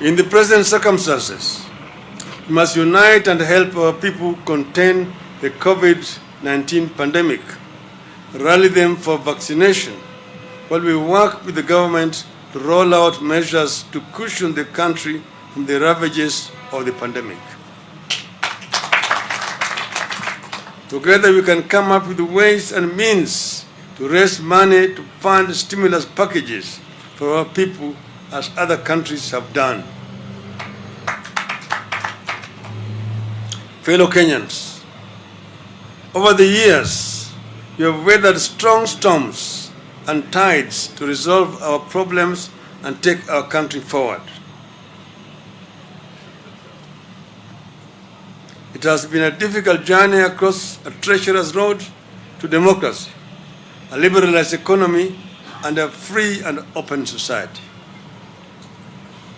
In the present circumstances, we must unite and help our people contain the COVID-19 pandemic, rally them for vaccination, while we work with the government to roll out measures to cushion the country from the ravages of the pandemic. Together we can come up with ways and means to raise money to fund stimulus packages for our people as other countries have done. Fellow Kenyans, over the years, we have weathered strong storms and tides to resolve our problems and take our country forward. It has been a difficult journey across a treacherous road to democracy, a liberalized economy, and a free and open society.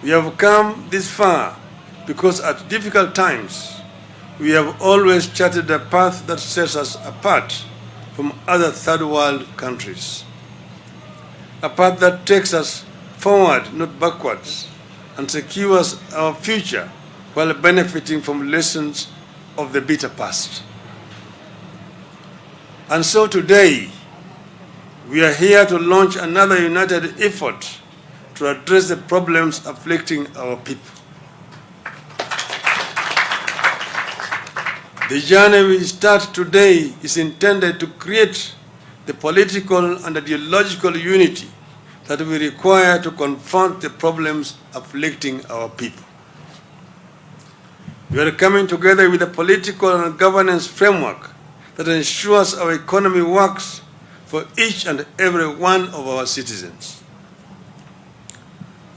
We have come this far because at difficult times, we have always charted a path that sets us apart from other third world countries. A path that takes us forward, not backwards, and secures our future while benefiting from lessons of the bitter past. And so today, we are here to launch another united effort to address the problems afflicting our people. The journey we start today is intended to create the political and ideological unity that we require to confront the problems afflicting our people. We are coming together with a political and governance framework that ensures our economy works for each and every one of our citizens.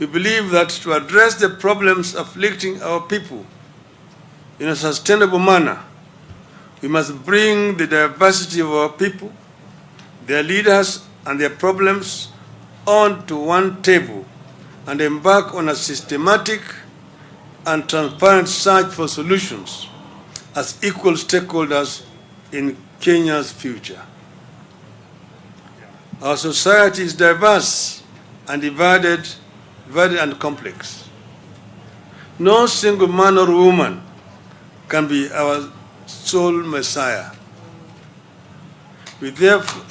We believe that to address the problems afflicting our people in a sustainable manner, we must bring the diversity of our people, their leaders, and their problems onto one table and embark on a systematic and transparent search for solutions as equal stakeholders in Kenya's future. Our society is diverse and divided and complex. No single man or woman can be our sole messiah. We therefore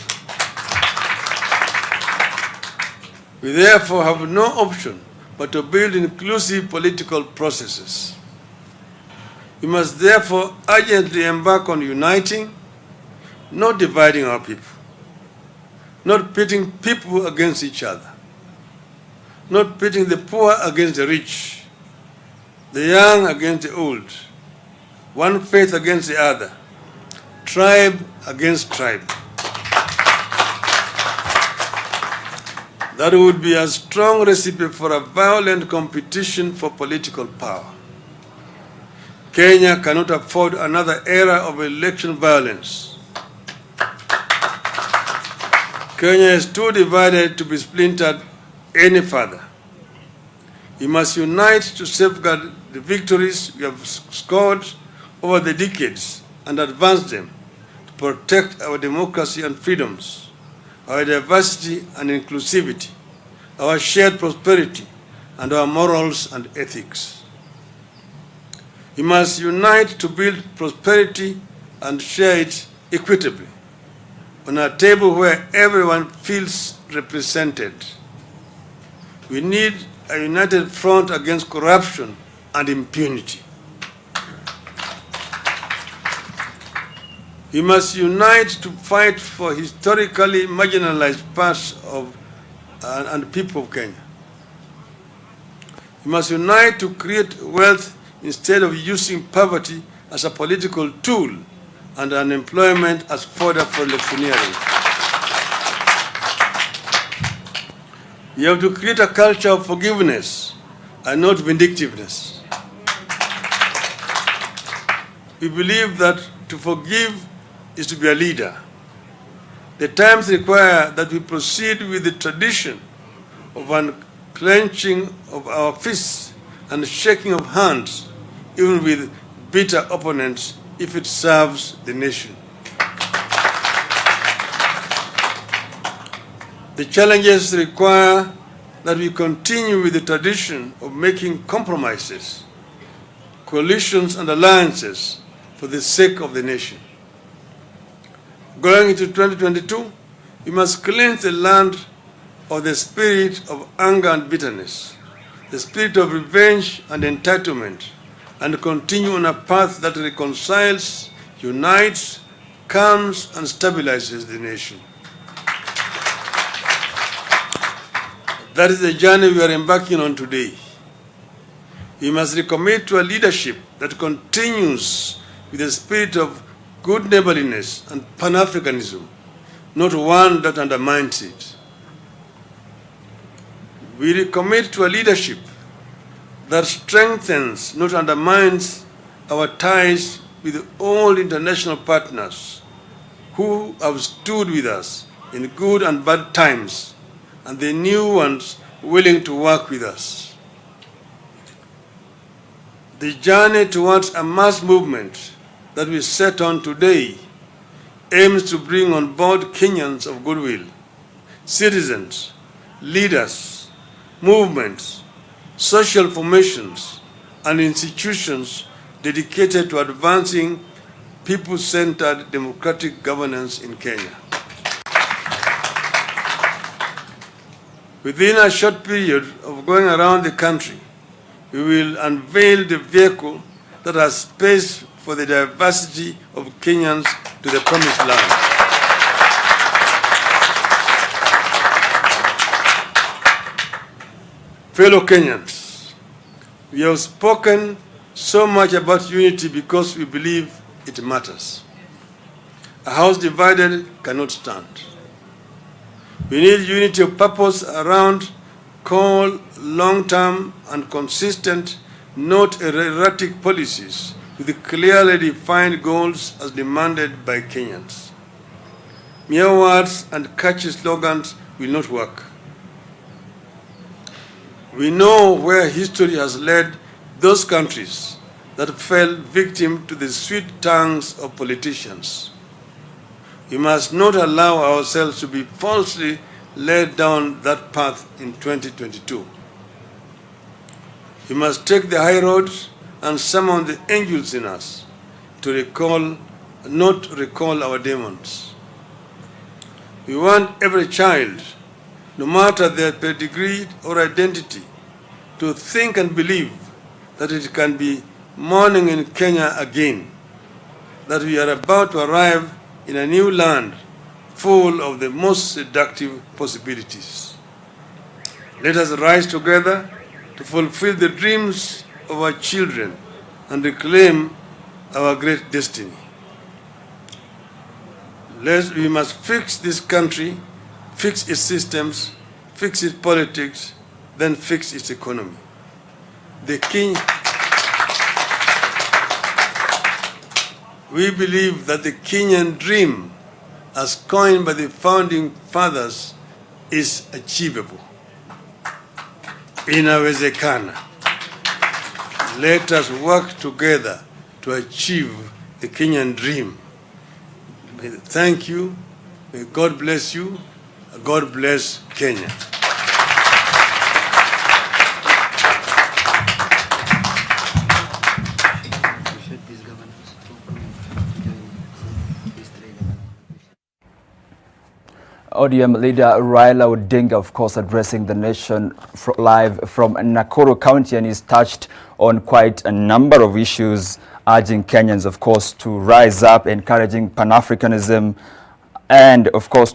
have no option but to build inclusive political processes. We must therefore urgently embark on uniting, not dividing our people, not pitting people against each other, not pitting the poor against the rich, the young against the old, one faith against the other, tribe against tribe. That would be a strong recipe for a violent competition for political power. Kenya cannot afford another era of election violence. Kenya is too divided to be splintered any further. We must unite to safeguard the victories we have scored over the decades and advance them to protect our democracy and freedoms, our diversity and inclusivity, our shared prosperity, and our morals and ethics. We must unite to build prosperity and share it equitably on a table where everyone feels represented. We need a united front against corruption and impunity. We must unite to fight for historically marginalized parts of and people of Kenya. We must unite to create wealth instead of using poverty as a political tool and unemployment as fodder for electioneering. We have to create a culture of forgiveness and not vindictiveness. We believe that to forgive is to be a leader. The times require that we proceed with the tradition of unclenching of our fists and shaking of hands, even with bitter opponents, if it serves the nation. The challenges require that we continue with the tradition of making compromises, coalitions and alliances for the sake of the nation. Going into 2022, we must cleanse the land of the spirit of anger and bitterness, the spirit of revenge and entitlement, and continue on a path that reconciles, unites, calms, and stabilizes the nation. That is the journey we are embarking on today. We must recommit to a leadership that continues with the spirit of good neighborliness and Pan-Africanism, not one that undermines it. We recommit to a leadership that strengthens, not undermines, our ties with all international partners who have stood with us in good and bad times, and the new ones willing to work with us. The journey towards a mass movement that we set on today aims to bring on board Kenyans of goodwill, citizens, leaders, movements, social formations, and institutions dedicated to advancing people-centered democratic governance in Kenya. Within a short period of going around the country, we will unveil the vehicle that has space for the diversity of Kenyans to the promised land. Fellow Kenyans, we have spoken so much about unity because we believe it matters. A house divided cannot stand. We need unity of purpose around core, long-term and consistent, not erratic policies with clearly defined goals as demanded by Kenyans. Mere words and catchy slogans will not work. We know where history has led those countries that fell victim to the sweet tongues of politicians. We must not allow ourselves to be falsely led down that path in 2022. We must take the high road and summon the angels in us to not recall our demons. We want every child, no matter their pedigree or identity, to think and believe that it can be morning in Kenya again, that we are about to arrive in a new land full of the most seductive possibilities. Let us rise together to fulfill the dreams of our children and reclaim our great destiny. We must fix this country, fix its systems, fix its politics, then fix its economy. We believe that the Kenyan dream, as coined by the founding fathers, is achievable. Inawezekana. Let us work together to achieve the Kenyan dream. Thank you. May God bless you. God bless Kenya. ODM leader Raila Odinga, of course, addressing the nation live from Nakuru County, and he's touched on quite a number of issues, urging Kenyans, of course, to rise up, encouraging Pan-Africanism, and, of course,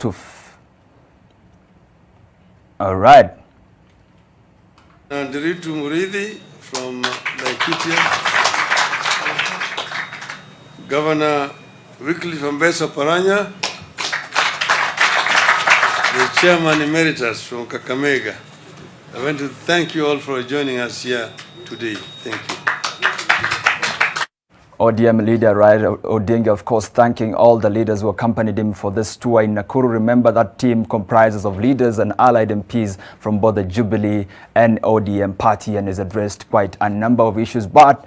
all right. Ndiritu Murithi from Laikipia, Governor Wycliffe Ambesa Paranya, the Chairman Emeritus from Kakamega. I want to thank you all for joining us here today. Thank you. ODM leader Raila Odinga, of course, thanking all the leaders who accompanied him for this tour in Nakuru. Remember, that team comprises of leaders and allied MPs from both the Jubilee and ODM party, and has addressed quite a number of issues. But